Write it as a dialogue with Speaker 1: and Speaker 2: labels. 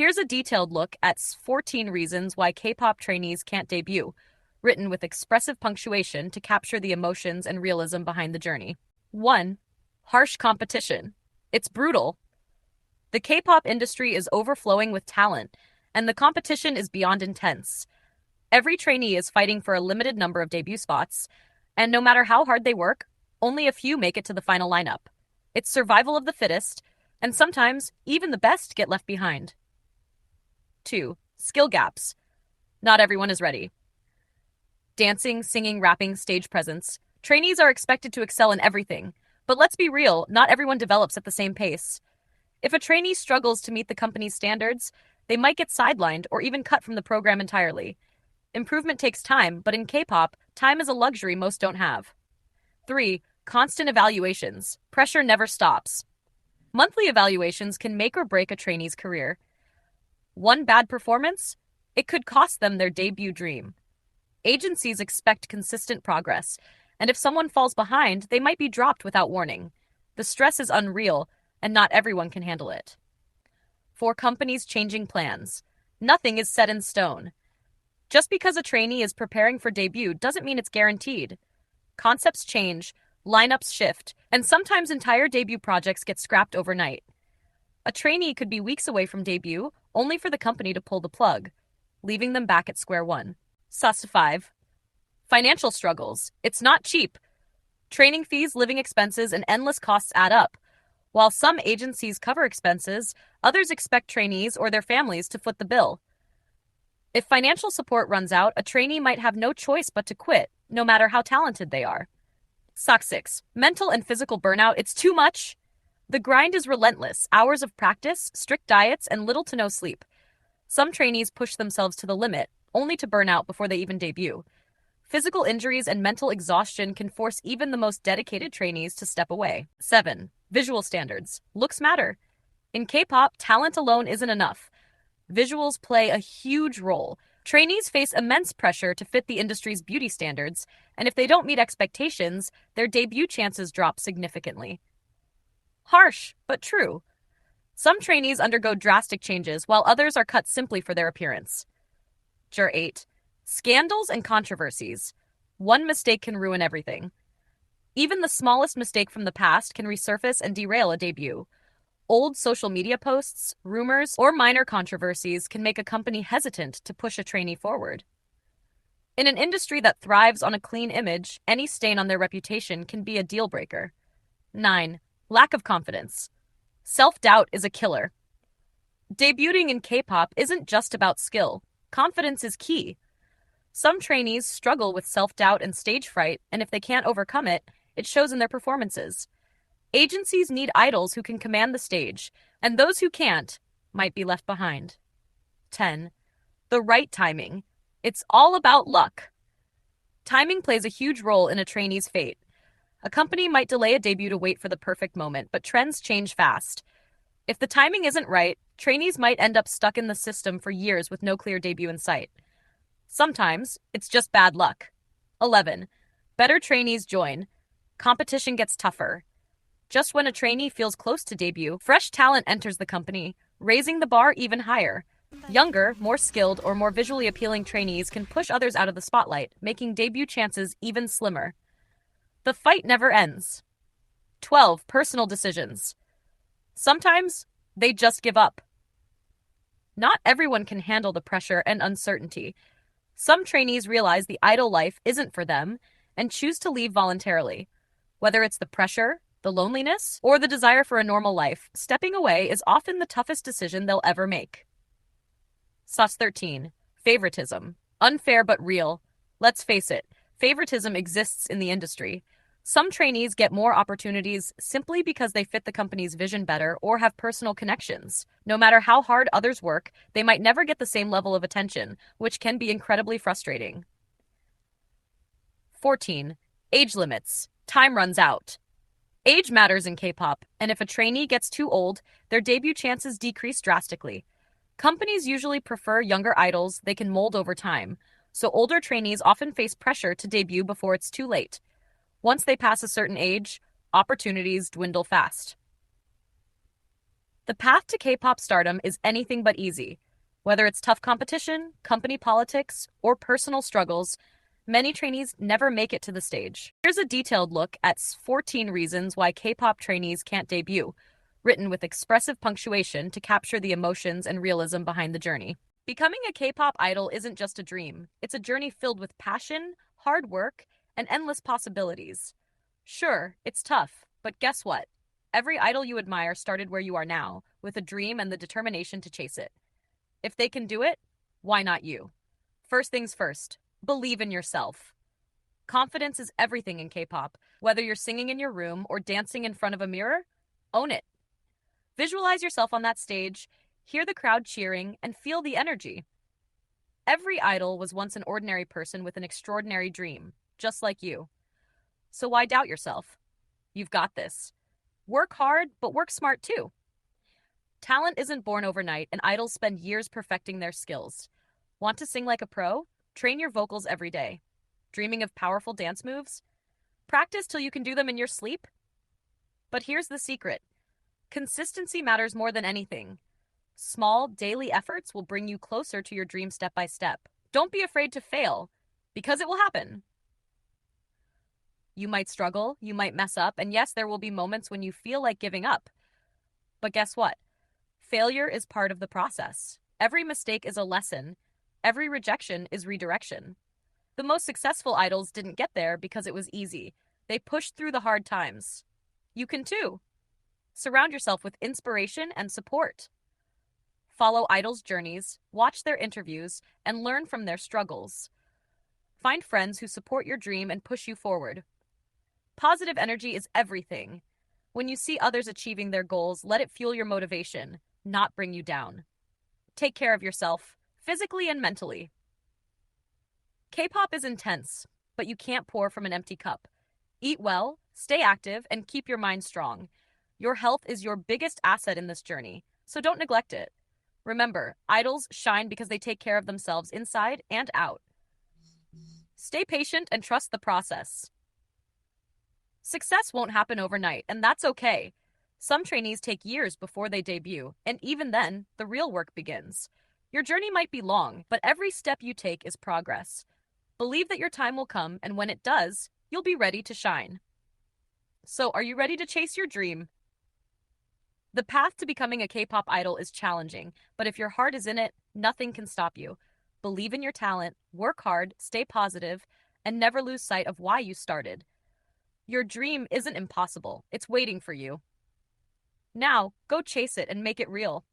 Speaker 1: Here's a detailed look at 14 reasons why K-pop trainees can't debut, written with expressive punctuation to capture the emotions and realism behind the journey. 1. Harsh competition. It's brutal. The K-pop industry is overflowing with talent, and the competition is beyond intense. Every trainee is fighting for a limited number of debut spots, and no matter how hard they work, only a few make it to the final lineup. It's survival of the fittest, and sometimes even the best get left behind. 2. Skill gaps. Not everyone is ready. Dancing, singing, rapping, stage presence. Trainees are expected to excel in everything, but let's be real, not everyone develops at the same pace. If a trainee struggles to meet the company's standards, they might get sidelined or even cut from the program entirely. Improvement takes time, but in K-pop, time is a luxury most don't have. 3. Constant evaluations. Pressure never stops. Monthly evaluations can make or break a trainee's career. One bad performance? It could cost them their debut dream. Agencies expect consistent progress, and if someone falls behind, they might be dropped without warning. The stress is unreal, and not everyone can handle it. 4. Companies changing plans. Nothing is set in stone. Just because a trainee is preparing for debut doesn't mean it's guaranteed. Concepts change, lineups shift, and sometimes entire debut projects get scrapped overnight. A trainee could be weeks away from debut, only for the company to pull the plug, leaving them back at square one. 5. Financial struggles. It's not cheap. Training fees, living expenses, and endless costs add up. While some agencies cover expenses, others expect trainees or their families to foot the bill. If financial support runs out, a trainee might have no choice but to quit, no matter how talented they are. 6. Mental and physical burnout. It's too much. The grind is relentless. Hours of practice, strict diets, and little to no sleep. Some trainees push themselves to the limit, only to burn out before they even debut. Physical injuries and mental exhaustion can force even the most dedicated trainees to step away. 7. Visual standards. Looks matter. In K-pop, talent alone isn't enough. Visuals play a huge role. Trainees face immense pressure to fit the industry's beauty standards, and if they don't meet expectations, their debut chances drop significantly. Harsh, but true. Some trainees undergo drastic changes, while others are cut simply for their appearance. 8. Scandals and controversies. One mistake can ruin everything. Even the smallest mistake from the past can resurface and derail a debut. Old social media posts, rumors, or minor controversies can make a company hesitant to push a trainee forward. In an industry that thrives on a clean image, any stain on their reputation can be a deal breaker. 9. Lack of confidence. Self-doubt is a killer. Debuting in K-pop isn't just about skill. Confidence is key. Some trainees struggle with self-doubt and stage fright, and if they can't overcome it, it shows in their performances. Agencies need idols who can command the stage, and those who can't might be left behind. 10. The right timing. It's all about luck. Timing plays a huge role in a trainee's fate. A company might delay a debut to wait for the perfect moment, but trends change fast. If the timing isn't right, trainees might end up stuck in the system for years with no clear debut in sight. Sometimes, it's just bad luck. 11. Better trainees join. Competition gets tougher. Just when a trainee feels close to debut, fresh talent enters the company, raising the bar even higher. Younger, more skilled, or more visually appealing trainees can push others out of the spotlight, making debut chances even slimmer. The fight never ends. 12. Personal decisions. Sometimes, they just give up. Not everyone can handle the pressure and uncertainty. Some trainees realize the idol life isn't for them and choose to leave voluntarily. Whether it's the pressure, the loneliness, or the desire for a normal life, stepping away is often the toughest decision they'll ever make. 13. Favoritism. Unfair but real. Let's face it, favoritism exists in the industry. Some trainees get more opportunities simply because they fit the company's vision better or have personal connections. No matter how hard others work, they might never get the same level of attention, which can be incredibly frustrating. 14. Age limits. Time runs out. Age matters in K-pop, and if a trainee gets too old, their debut chances decrease drastically. Companies usually prefer younger idols they can mold over time, so older trainees often face pressure to debut before it's too late. Once they pass a certain age, opportunities dwindle fast. The path to K-pop stardom is anything but easy. Whether it's tough competition, company politics, or personal struggles, many trainees never make it to the stage. Here's a detailed look at 14 reasons why K-pop trainees can't debut, written with expressive punctuation to capture the emotions and realism behind the journey. Becoming a K-pop idol isn't just a dream. It's a journey filled with passion, hard work, and endless possibilities. Sure, it's tough, but guess what? Every idol you admire started where you are now, with a dream and the determination to chase it. If they can do it, why not you? First things first, believe in yourself. Confidence is everything in K-pop. Whether you're singing in your room or dancing in front of a mirror, own it. Visualize yourself on that stage, hear the crowd cheering, and feel the energy. Every idol was once an ordinary person with an extraordinary dream, just like you. So why doubt yourself? You've got this. Work hard, but work smart too. Talent isn't born overnight, and idols spend years perfecting their skills. Want to sing like a pro? Train your vocals every day. Dreaming of powerful dance moves? Practice till you can do them in your sleep. But here's the secret. Consistency matters more than anything. Small, daily efforts will bring you closer to your dream step by step. Don't be afraid to fail, because it will happen. You might struggle, you might mess up, and yes, there will be moments when you feel like giving up. But guess what? Failure is part of the process. Every mistake is a lesson. Every rejection is redirection. The most successful idols didn't get there because it was easy. They pushed through the hard times. You can too. Surround yourself with inspiration and support. Follow idols' journeys, watch their interviews, and learn from their struggles. Find friends who support your dream and push you forward. Positive energy is everything. When you see others achieving their goals, let it fuel your motivation, not bring you down. Take care of yourself, physically and mentally. K-pop is intense, but you can't pour from an empty cup. Eat well, stay active, and keep your mind strong. Your health is your biggest asset in this journey, so don't neglect it. Remember, idols shine because they take care of themselves inside and out. Stay patient and trust the process. Success won't happen overnight, and that's okay. Some trainees take years before they debut, and even then, the real work begins. Your journey might be long, but every step you take is progress. Believe that your time will come, and when it does, you'll be ready to shine. So, are you ready to chase your dream? The path to becoming a K-pop idol is challenging, but if your heart is in it, nothing can stop you. Believe in your talent, work hard, stay positive, and never lose sight of why you started. Your dream isn't impossible. It's waiting for you. Now, go chase it and make it real.